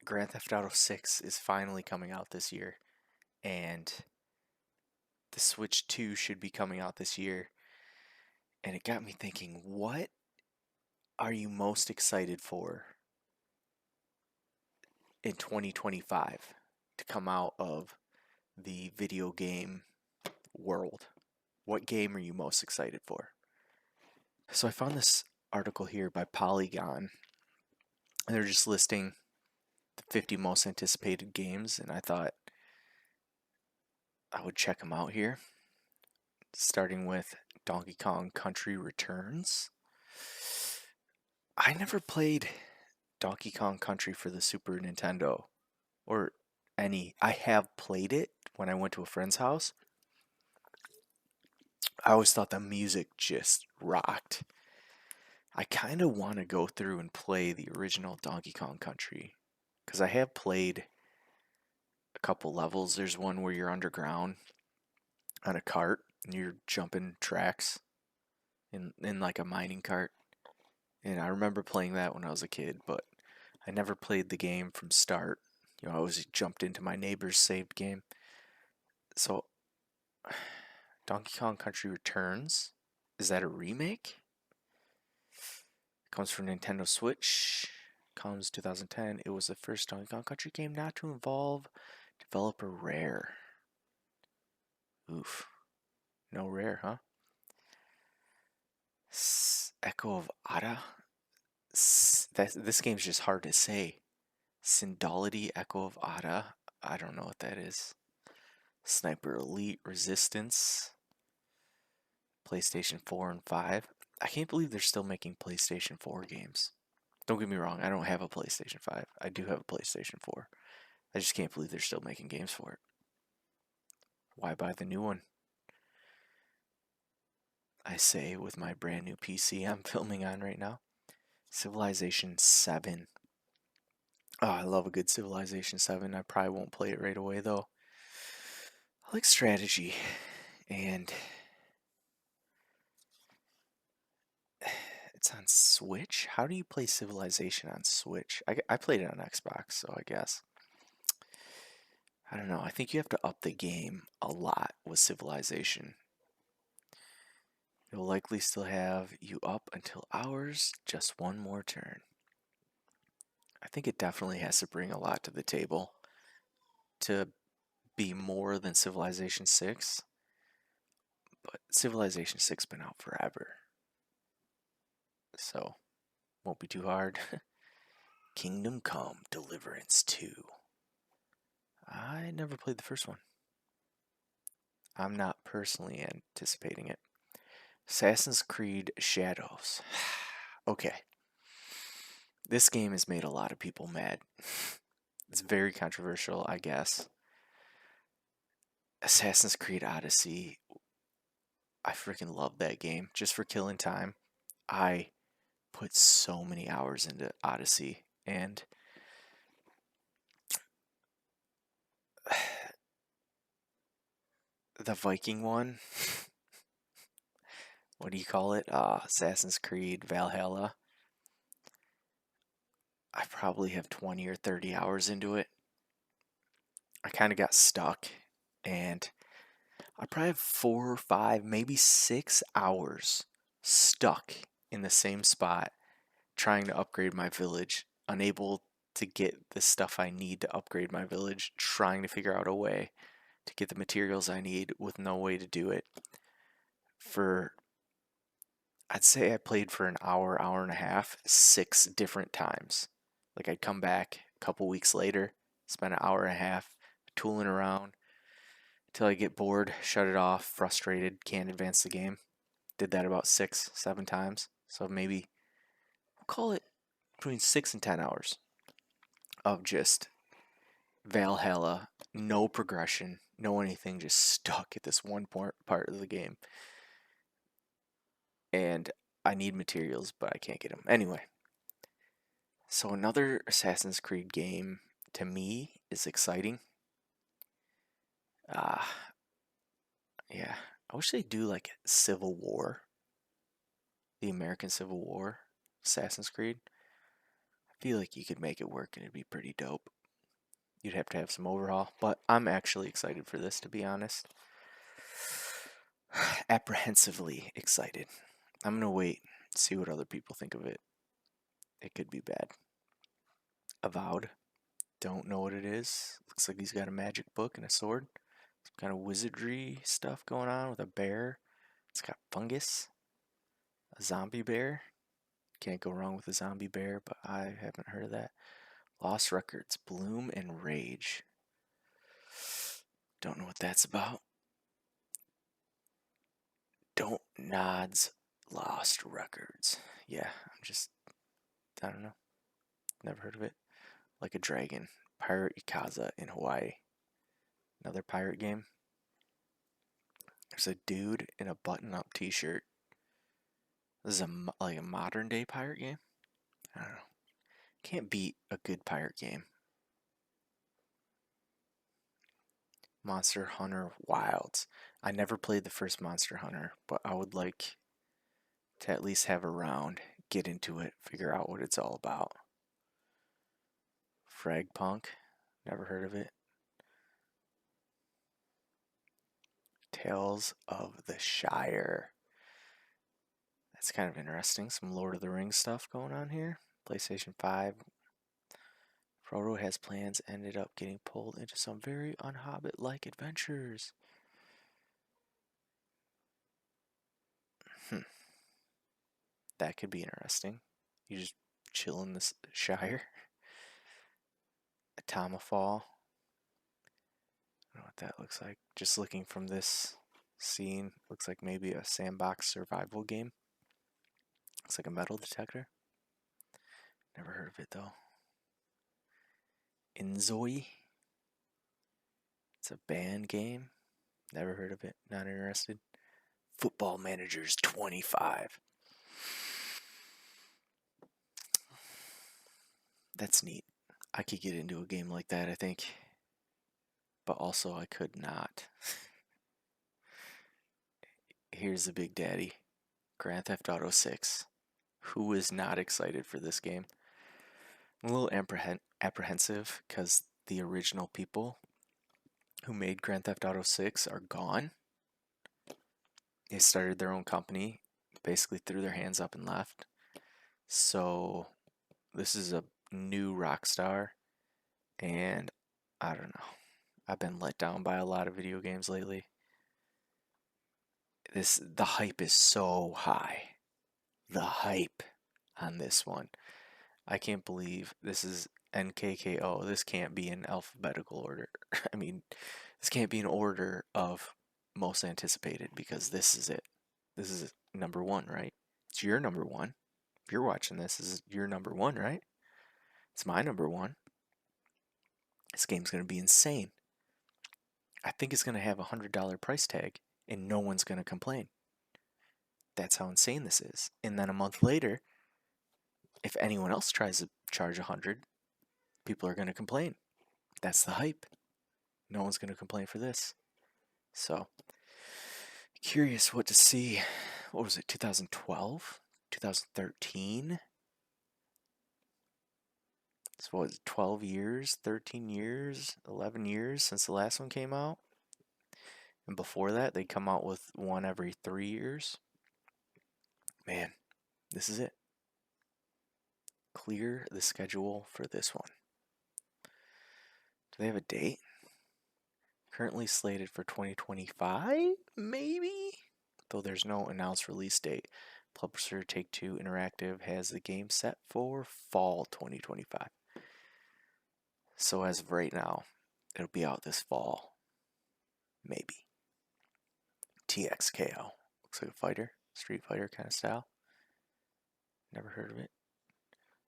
Grand Theft Auto 6 is finally coming out this year, and the Switch 2 should be coming out this year. And it got me thinking, what are you most excited for in 2025 to come out of the video game world? What game are you most excited for? So I found this article here by Polygon, and they're just listing the 50 most anticipated games, and I thought I would check them out here. Starting with Donkey Kong Country Returns. I never played Donkey Kong Country for the Super Nintendo or any. I have played it when I went to a friend's house. I always thought the music just rocked. I kind of want to go through and play the original Donkey Kong Country because I have played a couple levels. There's one where you're underground on a cart and you're jumping tracks in like a mining cart. And I remember playing that when I was a kid, but I never played the game from start. I always jumped into my neighbor's saved game. So, Donkey Kong Country Returns, is that a remake? Comes from Nintendo Switch. Comes 2010. It was the first Donkey Kong Country game not to involve developer Rare. Oof. No Rare, huh? Echo of Ada? This game's just hard to say. Syndality Echo of Ada. I don't know what that is. Sniper Elite Resistance. PlayStation 4 and 5. I can't believe they're still making PlayStation 4 games. Don't get me wrong, I don't have a PlayStation 5. I do have a PlayStation 4. I just can't believe they're still making games for it. Why buy the new one? I say with my brand new PC I'm filming on right now. Civilization 7. Oh, I love a good Civilization 7. I probably won't play it right away though. I like strategy, and it's on Switch. How do you play Civilization on Switch? I played it on Xbox, so I guess. I don't know. I think you have to up the game a lot with Civilization. It will likely still have you up until hours, just one more turn. I think it definitely has to bring a lot to the table to be more than Civilization 6. But Civilization 6 been out forever. So, won't be too hard. Kingdom Come Deliverance 2. I never played the first one. I'm not personally anticipating it. Assassin's Creed Shadows. Okay. This game has made a lot of people mad. It's very controversial, I guess. Assassin's Creed Odyssey. I freaking love that game. Just for killing time. I put so many hours into Odyssey, and the Viking one. What do you call it? Assassin's Creed Valhalla. I probably have 20 or 30 hours into it. I kind of got stuck, and I probably have 4 or 5, maybe 6 hours stuck in the same spot trying to upgrade my village, unable to get the stuff I need to upgrade my village, trying to figure out a way to get the materials I need with no way to do it. I'd say I played for an hour, hour and a half, 6 different times. Like I'd come back a couple weeks later, spend an hour and a half tooling around until I get bored, shut it off, frustrated, can't advance the game. Did that about 6, 7 times. So maybe I'll call it between 6 and 10 hours of just Valhalla, no progression, no anything, just stuck at this one part of the game. And I need materials, but I can't get them. Anyway, so another Assassin's Creed game to me is exciting. Yeah, I wish they'd do like Civil War, the American Civil War, Assassin's Creed. I feel like you could make it work and it'd be pretty dope. You'd have to have some overhaul, but I'm actually excited for this, to be honest. Apprehensively excited. I'm gonna wait, see what other people think of it. It could be bad. Avowed. Don't know what it is. Looks like he's got a magic book and a sword. Some kind of wizardry stuff going on with a bear. It's got fungus. A zombie bear. Can't go wrong with a zombie bear, but I haven't heard of that. Lost Records. Bloom and Rage. Don't know what that's about. Don't Nods Lost Records. Yeah, I don't know. Never heard of it. Like a Dragon. Pirate Ikaza in Hawaii. Another pirate game. There's a dude in a button-up t-shirt. This is like a modern day pirate game. I don't know. Can't beat a good pirate game. Monster Hunter Wilds. I never played the first Monster Hunter, but I would like to at least have a round, get into it, figure out what it's all about. Fragpunk. Never heard of it. Tales of the Shire. That's kind of interesting. Some Lord of the Rings stuff going on here. PlayStation 5. Frodo has plans, ended up getting pulled into some very un-Hobbit-like adventures. That could be interesting. You just chill in this Shire. Atomafall. I don't know what that looks like. Just looking from this scene, looks like maybe a sandbox survival game. Looks like a metal detector. Never heard of it though. Inzoi. It's a band game. Never heard of it. Not interested. Football Managers 25. That's neat. I could get into a game like that, I think. But also, I could not. Here's the big daddy. Grand Theft Auto 6. Who is not excited for this game? I'm a little apprehensive because the original people who made Grand Theft Auto 6 are gone. They started their own company, basically threw their hands up and left. So this is a new Rockstar, and I don't know. I've been let down by a lot of video games lately. The hype is so high. The hype on this one. I can't believe this is NKKO. This can't be in alphabetical order. I mean, this can't be in order of most anticipated because this is it. This is number one, right? It's your number one. If you're watching this, this is your number one, right? It's my number one. This game's going to be insane. I think it's going to have a $100 price tag and no one's going to complain. That's how insane this is. And then a month later, if anyone else tries to charge 100, people are going to complain. That's the hype. No one's going to complain for this. So, curious what to see. What was it, 2012? 2013? So what was it, 12 years, 13 years, 11 years since the last one came out? And before that, they come out with one every 3 years. Man, this is it. Clear the schedule for this one. Do they have a date? Currently slated for 2025, maybe? Though there's no announced release date. Publisher Take-Two Interactive has the game set for fall 2025. So as of right now, it'll be out this fall. Maybe. TXKO. Looks like a fighter. Street Fighter kind of style. Never heard of it.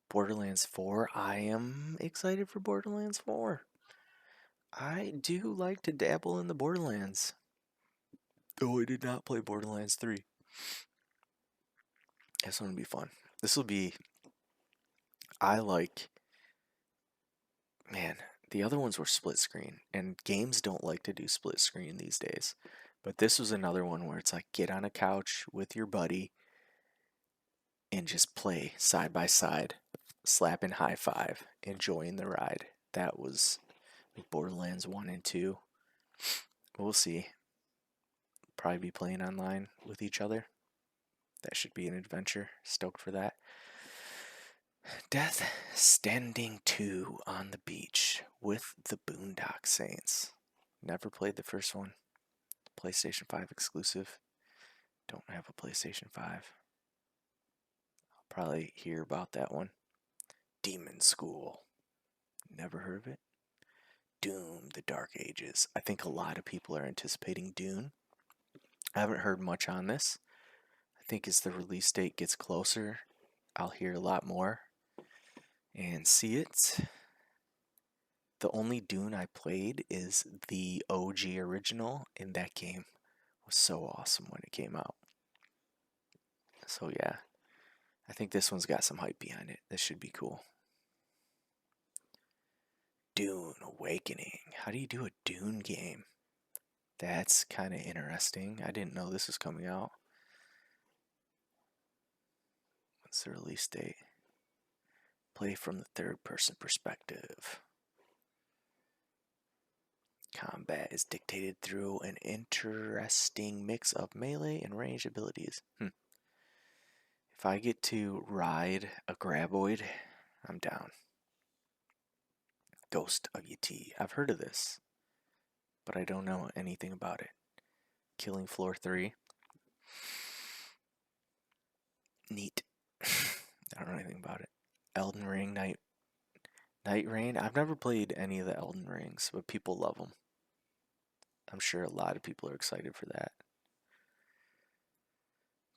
Borderlands 4. I am excited for Borderlands 4. I do like to dabble in the Borderlands. Though I did not play Borderlands 3. This one will be fun. This will be... Man, the other ones were split screen. And games don't like to do split screen these days. But this was another one where it's like get on a couch with your buddy and just play side by side, slapping high five, enjoying the ride. That was like Borderlands 1 and 2. We'll see. Probably be playing online with each other. That should be an adventure. Stoked for that. Death Standing 2 on the beach with the Boondock Saints. Never played the first one. PlayStation 5 exclusive. Don't have a PlayStation 5. I'll probably hear about that one. Demon School. Never heard of it. Doom, The Dark Ages. I think a lot of people are anticipating Dune. I haven't heard much on this. I think as the release date gets closer, I'll hear a lot more and see it. The only Dune I played is the OG original, and that game was so awesome when it came out. So yeah, I think this one's got some hype behind it. This should be cool. Dune Awakening. How do you do a Dune game? That's kind of interesting. I didn't know this was coming out. What's the release date? Play from the third person perspective. Combat is dictated through an interesting mix of melee and ranged abilities. If I get to ride a graboid, I'm down. Ghost of Yeti. I've heard of this, but I don't know anything about it. Killing Floor 3. Neat. I don't know anything about it. Elden Ring Night Rain. I've never played any of the Elden Rings, but people love them. I'm sure a lot of people are excited for that.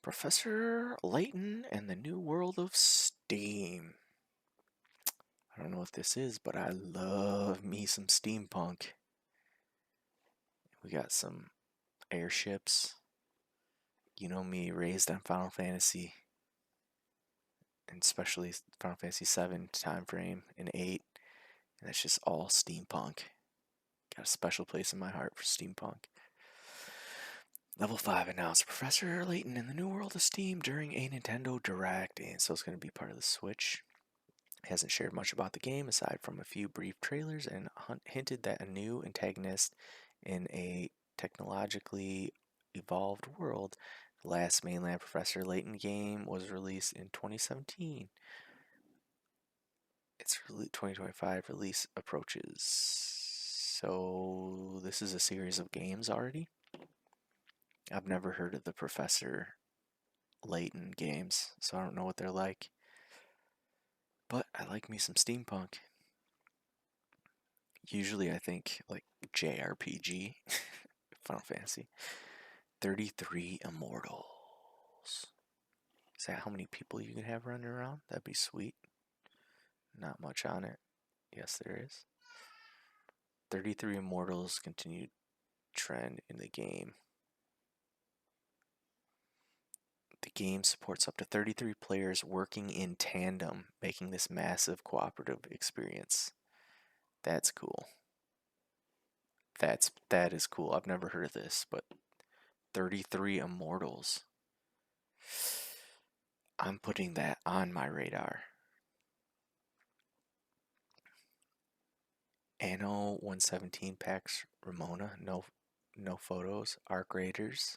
Professor Layton and the New World of Steam. I don't know what this is, but I love me some steampunk. We got some airships. You know me, raised on Final Fantasy, and especially Final Fantasy 7 time frame and 8, and that's just all steampunk. Got a special place in my heart for steampunk. Level 5 announced Professor Layton in the New World of Steam during a Nintendo Direct, and so it's going to be part of the Switch. He hasn't shared much about the game aside from a few brief trailers and hinted that a new antagonist in a technologically evolved world. The last mainland Professor Layton game was released in 2017. Its 2025 release approaches. So this is a series of games already? I've never heard of the Professor Layton games, so I don't know what they're like. But I like me some steampunk. Usually I think like JRPG, Final Fantasy. 33 Immortals. Is that how many people you can have running around? That'd be sweet. Not much on it. Yes, there is. 33 Immortals continued trend in the game. The game supports up to 33 players working in tandem, making this massive cooperative experience. That's cool. That is cool. I've never heard of this, but 33 Immortals. I'm putting that on my radar. Anno 117 Pax Ramona, no photos. Arc Raiders.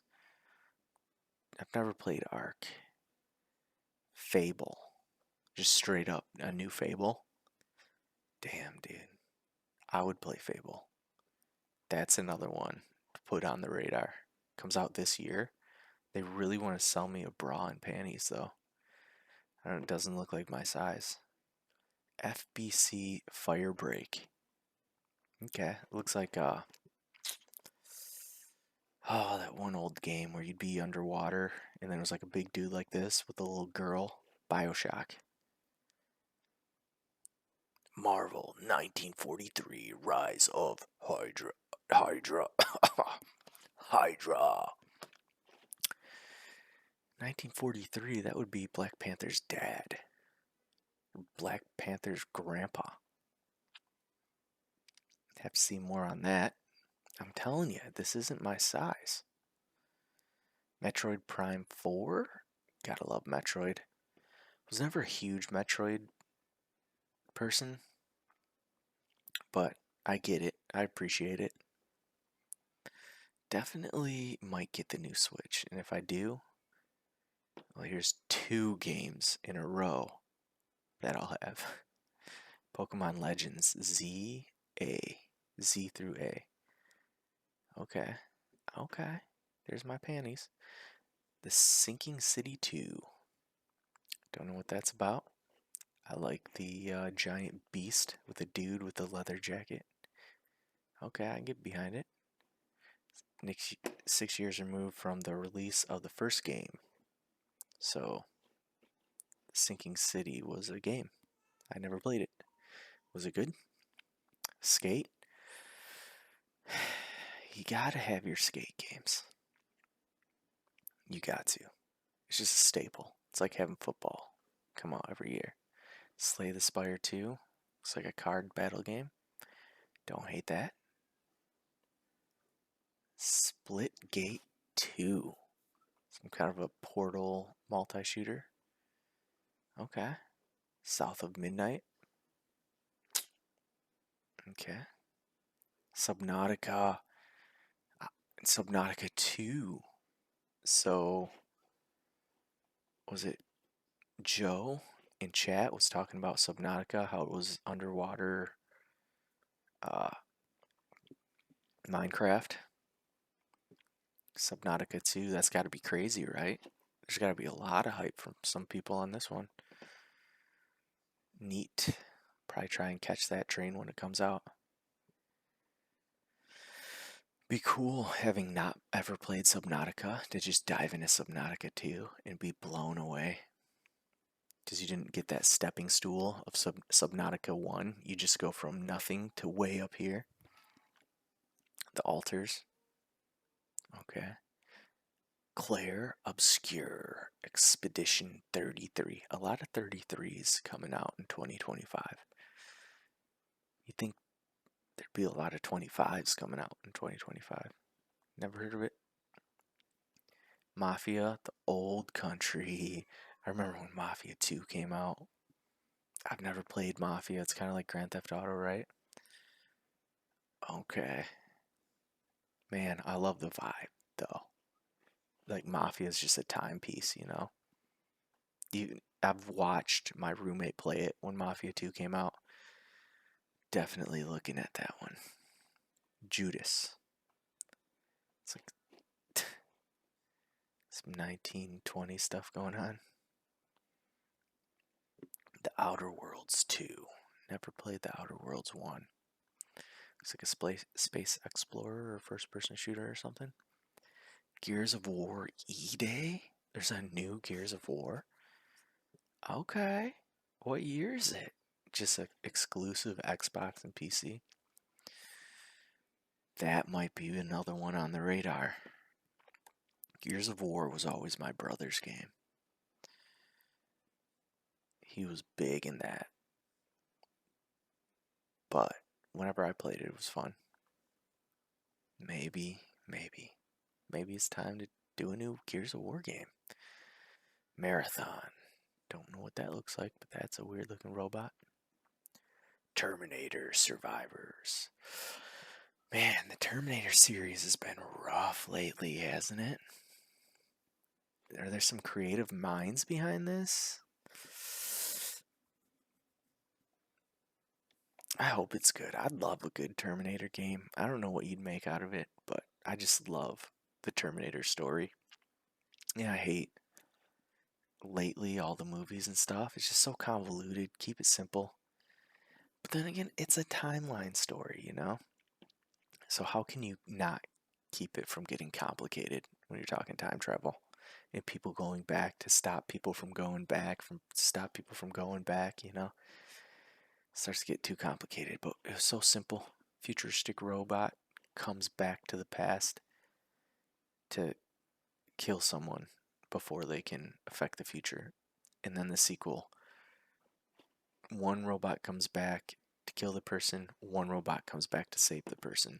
I've never played Arc. Fable. Just straight up a new Fable. Damn, dude. I would play Fable. That's another one to put on the radar. Comes out this year. They really want to sell me a bra and panties, though. It doesn't look like my size. FBC Firebreak. Okay, looks like that one old game where you'd be underwater and then it was like a big dude like this with a little girl. BioShock. Marvel 1943 Rise of Hydra. 1943, that would be Black Panther's dad. Black Panther's grandpa. Have to see more on that. I'm telling you, this isn't my size. Metroid Prime 4? Gotta love Metroid. Was never a huge Metroid person, but I get it. I appreciate it. Definitely might get the new Switch. And if I do, well, here's 2 games in a row that I'll have. Pokemon Legends Z, A. Z through A. Okay. Okay. There's my panties. The Sinking City 2. Don't know what that's about. I like the giant beast with a dude with a leather jacket. Okay, I can get behind it. Next, 6 years removed from the release of the first game. So, Sinking City was a game. I never played it. Was it good? Skate? You gotta have your skate games. You got to. It's just a staple. It's like having football come out every year. Slay the Spire 2. Looks like a card battle game. Don't hate that. Splitgate 2. Some kind of a portal multi-shooter. Okay. South of Midnight. Okay. Subnautica. Subnautica 2. So, was it Joe in chat was talking about Subnautica, how it was underwater uh, Minecraft? Subnautica 2, that's got to be crazy, right? There's got to be a lot of hype from some people on this one. Neat. Probably try and catch that train when it comes out. Be cool having not ever played Subnautica to just dive into Subnautica 2 and be blown away. Because you didn't get that stepping stool of Subnautica 1. You just go from nothing to way up here. The altars. Okay. Claire Obscure Expedition 33. A lot of 33s coming out in 2025. You think there'd be a lot of 25s coming out in 2025. Never heard of it? Mafia, the old country. I remember when Mafia 2 came out. I've never played Mafia. It's kind of like Grand Theft Auto, right? Okay. Man, I love the vibe, though. Like, Mafia is just a timepiece, you know? I've watched my roommate play it when Mafia 2 came out. Definitely looking at that one. Judas. It's like some 1920 stuff going on. The Outer Worlds 2. Never played the Outer Worlds 1. Looks like a space explorer or first person shooter or something. Gears of War E-Day? There's a new Gears of War? Okay. What year is it? Just an exclusive Xbox and PC? That might be another one on the radar. Gears of War was always my brother's game. He was big in that. But whenever I played it, it was fun. Maybe it's time to do a new Gears of War game. Marathon. Don't know what that looks like, but that's a weird looking robot. Terminator Survivors. Man, the Terminator series has been rough lately, hasn't it? Are there some creative minds behind this? I hope it's good. I'd love a good Terminator game. I don't know what you'd make out of it, but I just love the Terminator story. Yeah, I hate lately all the movies and stuff. It's just so convoluted. Keep it simple. But then again, it's a timeline story, you know? So how can you not keep it from getting complicated when you're talking time travel? And people going back to stop people from going back, you know? It starts to get too complicated, but it was so simple. Futuristic robot comes back to the past to kill someone before they can affect the future. And then the sequel, one robot comes back to kill the person, one robot comes back to save the person.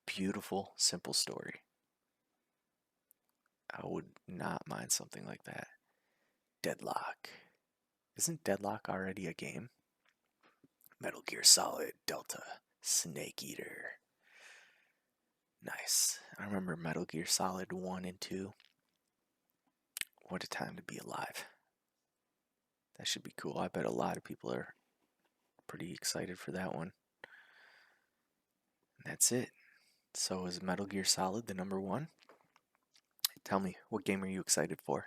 Beautiful, simple story. I would not mind something like that. Deadlock. Isn't Deadlock already a game? Metal Gear Solid Delta Snake Eater. Nice. I remember Metal Gear Solid 1 and 2. What a time to be alive. That should be cool. I bet a lot of people are pretty excited for that one. And that's it. So is Metal Gear Solid the number one? Tell me, what game are you excited for?